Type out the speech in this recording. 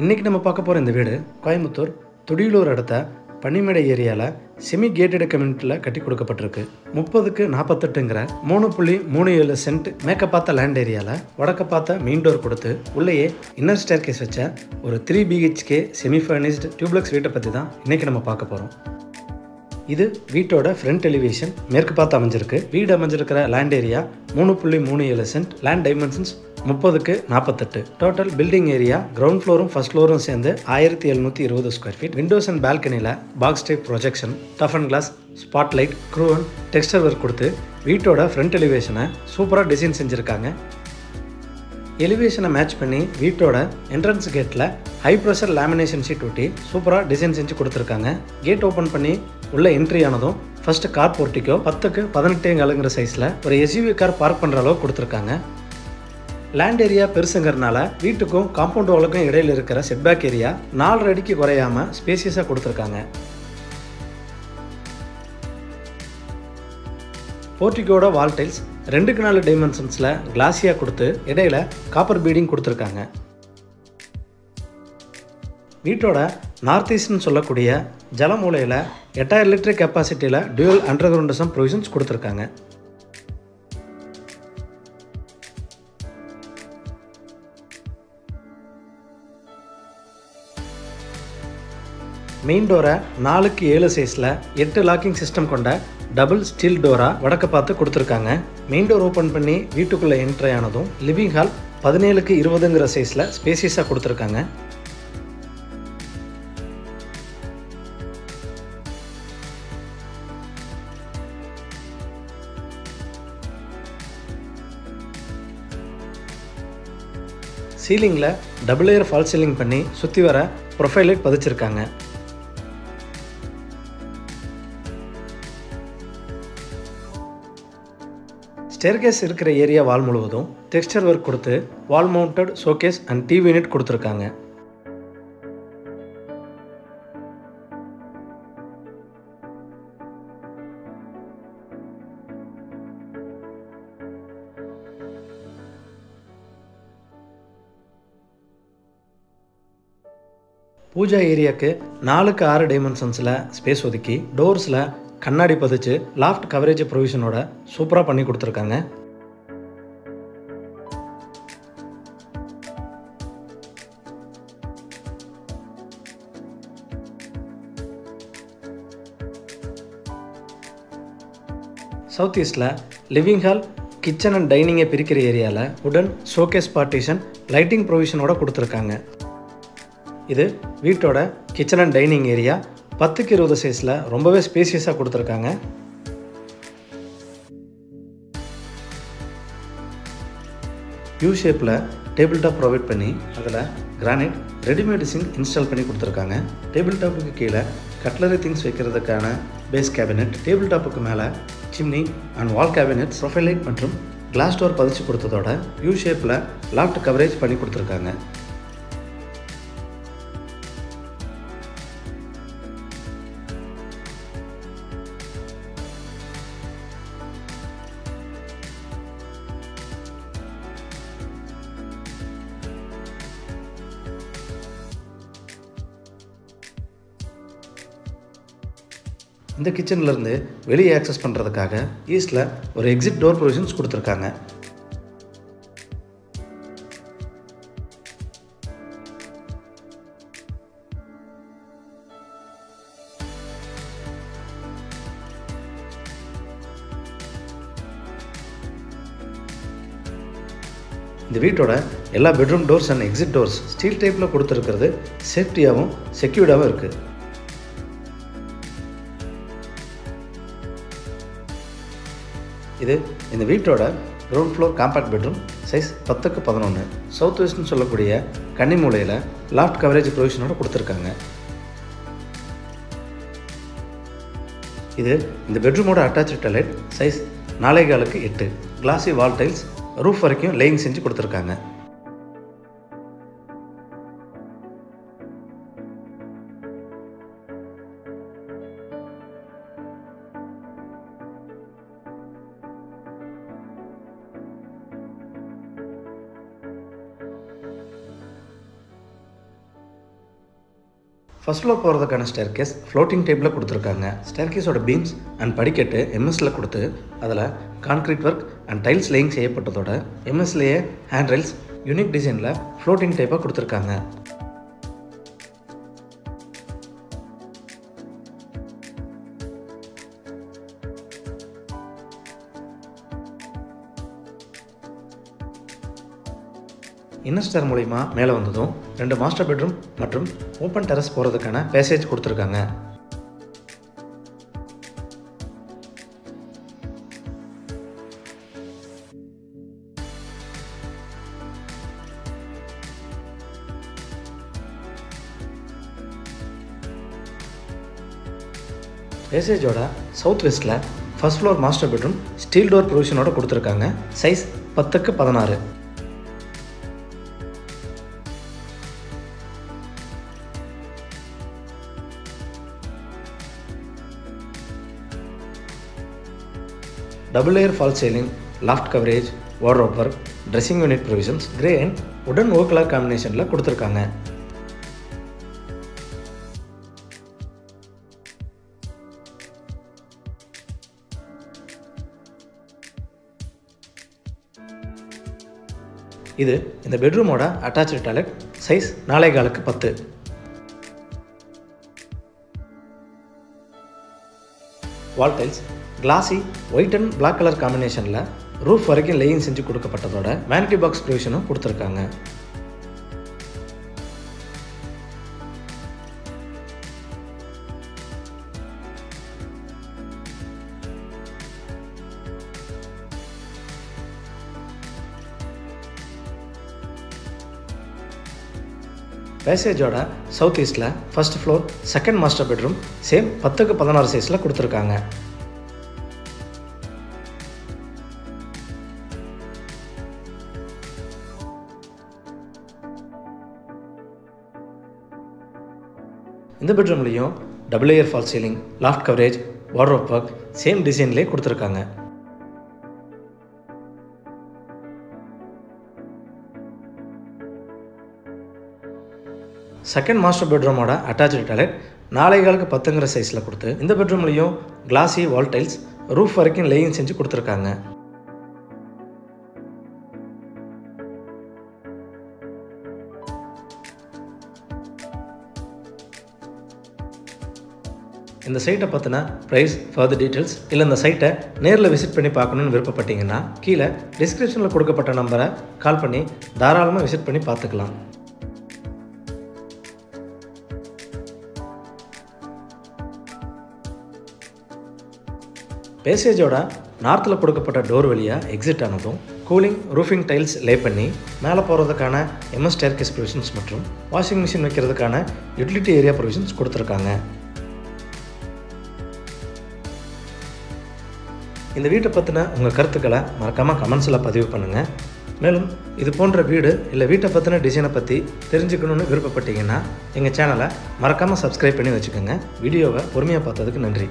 இன்றைக்கி நம்ம பார்க்க போகிற இந்த வீடு கோயம்புத்தூர் துடியலூர் அடுத்த பனிமடை ஏரியாவில் செமி கேட்டட் கம்யூனிட்டியில் கட்டி கொடுக்கப்பட்டிருக்கு. 30க்கு 48ங்கிற 3.37 சென்ட் மேற்க பார்த்த லேண்ட் ஏரியாவில் வடக்க பார்த்த மெயின் டோர் கொடுத்து உள்ளேயே இன்னர் ஸ்டேர் கேஸ் வச்ச ஒரு 3 BHK செமி ஃபர்னிஷ்டு டியூப்ளெக்ஸ் வீட்டை பற்றி தான் இன்றைக்கி நம்ம பார்க்க போகிறோம். இது வீட்டோட ஃப்ரண்ட் எலிவேஷன் மேற்கு பார்த்து அமைஞ்சிருக்கு. வீடு அமைஞ்சிருக்கிற land area 3.37 cent. Land dimensions 30க்கு 48. டோட்டல் பில்டிங் ஏரியா கிரவுண்ட் ஃப்ளோரும் ஃபர்ஸ்ட் ஃப்ளோரும் சேர்ந்து 1720 ஸ்கொயர் ஃபீட். விண்டோஸ் அண்ட் பால்கனியில் box type projection, tough and glass, spotlight, க்ரூவன் டெக்ஸ்டர் ஒர்க் கொடுத்து வீட்டோட ஃப்ரண்ட் எலிவேஷனை சூப்பராக டிசைன் செஞ்சுருக்காங்க. எலிவேஷனை மேட்ச் பண்ணி வீட்டோட என்ட்ரன்ஸ் கேட்டில் ஹை ப்ரெஷர் லேமினேஷன் ஷீட் ஒட்டி சூப்பராக டிசைன் செஞ்சு கொடுத்துருக்காங்க. கேட் ஓப்பன் பண்ணி உள்ள என்ட்ரி ஆனதும் ஃபர்ஸ்ட் கார் போர்ட்டிக்கோ 10க்கு 18 சைஸில் ஒரு SUV கார் பார்க் பண்ணுற அளவு கொடுத்துருக்காங்க. லேண்ட் ஏரியா பெருசுங்கிறதுனால வீட்டுக்கும் காம்பவுண்ட் வாலுக்கும் இடையில் இருக்கிற செட்பேக் ஏரியா 4 அடிக்கு குறையாமல் ஸ்பேசியஸாக கொடுத்துருக்காங்க. போர்ட்டிக்கோட வால் டைல்ஸ் 2க்கு 4 டைமென்ஷன்ஸில் கிளாஸியாக கொடுத்து இடையில காப்பர் பீடிங் கொடுத்துருக்காங்க. வீட்டோட நார்த் ஈஸ்ட்னு சொல்லக்கூடிய ஜலமூலையில் 8000 லிட்டர் கெப்பாசிட்டியில் டியூவல் அண்டர் கிரவுண்ட் ப்ரொவிஷன்ஸ் கொடுத்துருக்காங்க. மெயின் டோரை 4க்கு 7 சைஸில் 8 லாக்கிங் சிஸ்டம் கொண்ட டபுள் ஸ்டீல் டோரா வடக்க பார்த்து கொடுத்துருக்காங்க. மெயின் டோர் ஓப்பன் பண்ணி வீட்டுக்குள்ளே என்ட்ரி ஆனதும் லிவிங் ஹால் 17க்கு 20ங்கிற சைஸில் ஸ்பேசியஸாக கொடுத்துருக்காங்க. சீலிங்கில் டபுள் லேயர் ஃபால் சீலிங் பண்ணி சுற்றி வர ப்ரொஃபைல் லைட் பதிச்சிருக்காங்க. ஸ்டேர்கேஸ் இருக்கிற ஏரியா வால் முழுவதும் டெக்ஸ்டர் ஒர்க் கொடுத்து வால் mounted showcase and TV unit கொடுத்துருக்காங்க. பூஜா ஏரியாவுக்கு 4க்கு 6 டைமென்ஷன்ஸில் ஸ்பேஸ் ஒதுக்கி டோர்ஸில் கண்ணாடி பதிச்சு லாஃப்ட் கவரேஜ் ப்ரொவிஷனோட சூப்பராக பண்ணி கொடுத்துருக்காங்க. சவுத் ஈஸ்டில் லிவிங் ஹால், கிச்சன் அண்ட் டைனிங்கை பிரிக்கிற ஏரியாவில் உடன் ஷோகேஸ் பார்ட்டிஷன் லைட்டிங் ப்ரொவிஷனோட கொடுத்துருக்காங்க. இது வீட்டோட கிச்சன் அண்ட் டைனிங் ஏரியா 10க்கு 20 சைஸில் ரொம்பவே ஸ்பேசியஸாக கொடுத்துருக்காங்க. யூ ஷேப்பில் டேபிள் டாப் ப்ரொவைட் பண்ணி அதில் கிரானைட் ரெடிமேட் சிங்க் இன்ஸ்டால் பண்ணி கொடுத்துருக்காங்க. டேபிள் டாப்புக்கு கீழே கட்லரி திங்ஸ் வைக்கிறதுக்கான பேஸ் கேபினெட், டேபிள் டாப்புக்கு மேலே chimney and wall cabinet, profile light மற்றும் கிளாஸ் டோர் பதிச்சு கொடுத்ததோட யூ ஷேப்பில் லாஃப்ட் கவரேஜ் பண்ணி கொடுத்துருக்காங்க. இந்த கிச்சன்லேருந்து வெளியே ஆக்சஸ் பண்ணுறதுக்காக ஈஸ்டில் ஒரு எக்ஸிட் டோர் ப்ரொவிஷன்ஸ் கொடுத்துருக்காங்க. இந்த வீட்டோட எல்லா bedroom doors and exit doors steel டைப்பில் கொடுத்துருக்கிறது சேஃப்டியாகவும் செக்யூர்டாகவும் இருக்குது. இது இந்த வீட்டோட ground floor compact bedroom, size 10க்கு 11. சவுத் வெஸ்ட்னு சொல்லக்கூடிய கன்னி மூலையில் லாஃப்ட் கவரேஜ் ப்ரொவிஷனோட கொடுத்துருக்காங்க. இது இந்த பெட்ரூமோட அட்டாச்சு டாய்லெட், சைஸ் 4.25க்கு 8. கிளாசி வால் டைல்ஸ், ரூஃப் வரைக்கும் லேயிங் செஞ்சு கொடுத்துருக்காங்க. ஃபர்ஸ்ட் ஃப்ளோர் போகிறதுக்கான ஸ்டேர்கேஸ் ஃப்ளோட்டிங் டைப்பில் கொடுத்துருக்காங்க. ஸ்டேர்கேஸோட பீம்ஸ் அண்ட் படிக்கட்டு எம்எஸ்சில் கொடுத்து அதில் concrete work and tiles laying செய்யப்பட்டதோட எம்எஸ்லேயே ஹேண்ட் ரெயில்ஸ் யூனிக் டிசைனில் ஃப்ளோட்டிங் டைப்பாக கொடுத்துருக்காங்க. இன்னர் ஸ்டேர் மூலிமா மேலே வந்ததும் 2 மாஸ்டர் பெட்ரூம் மற்றும் ஓப்பன் டெரஸ் போகிறதுக்கான பேசேஜ் கொடுத்துருக்காங்க. பேசேஜோட சவுத் வெஸ்ட்டில் first floor master bedroom steel door ப்ரொவிஷனோட கொடுத்துருக்காங்க. Size 10x16. Double layer false ceiling, loft coverage, wardrobe work, dressing unit provisions grey and உடன் ஓ கலர் காம்பினேஷனில் கொடுத்துருக்காங்க. இது இந்த பெட்ரூமோட attach toilet. Size 4.4x10. Wall tiles glossy white and black colour காம்பினேஷனில் ரூஃப் வரைக்கும் லேயிங் செஞ்சு கொடுக்கப்பட்டதோட வேனிட்டி பாக்ஸ் ப்ரொவிஷனும் கொடுத்துருக்காங்க. பேசேஜோட சவுத் ஈஸ்டில் first floor second master bedroom same 10x16 சைஸில் கொடுத்துருக்காங்க. இந்த பெட்ரூம்லேயும் double layer false ceiling, loft coverage, wardrobe work same டிசைன்லேயே கொடுத்துருக்காங்க. செகண்ட் மாஸ்டர் பெட்ரூமோட அட்டாச்சு டாய்லெட் 4.4x10 சைஸில் கொடுத்து இந்த பெட்ரூம்லேயும் கிளாசி வால் டைல்ஸ் ரூஃப் வரைக்கும் லேயிங் செஞ்சு கொடுத்துருக்காங்க. இந்த சைட்டை பற்றின ப்ரைஸ், ஃபர்தர் டீட்டெயில்ஸ் இல்லை இந்த சைட்டை நேரில் விசிட் பண்ணி பார்க்கணுன்னு விருப்பப்பட்டீங்கன்னா கீழே டிஸ்கிரிப்ஷனில் கொடுக்கப்பட்ட நம்பரை கால் பண்ணி தாராளமாக விசிட் பண்ணி பார்த்துக்கலாம். பேசேஜோட நார்த்தில் கொடுக்கப்பட்ட டோர் வழியாக எக்ஸிட் ஆனதும் கூலிங் ரூஃபிங் டைல்ஸ் லே பண்ணி மேலே போகிறதுக்கான எம்எஸ் ஸ்டேர்கேஸ் ப்ரொவிஷன்ஸ் மற்றும் வாஷிங் மிஷின் வைக்கிறதுக்கான யூட்டிலிட்டி ஏரியா ப்ரொவிஷன்ஸ் கொடுத்துருக்காங்க. இந்த வீட்டை பற்றின உங்கள் கருத்துக்களை மறக்காமல் கமெண்ட்ஸில் பதிவு பண்ணுங்கள். மேலும் இது போன்ற வீடு இல்லை வீட்டை பற்றின டிசைனை பற்றி தெரிஞ்சுக்கணுன்னு விருப்பப்பட்டீங்கன்னா எங்கள் சேனலை மறக்காமல் சப்ஸ்கிரைப் பண்ணி வச்சுக்கோங்க. வீடியோவை பொறுமையாக பார்த்ததுக்கு நன்றி.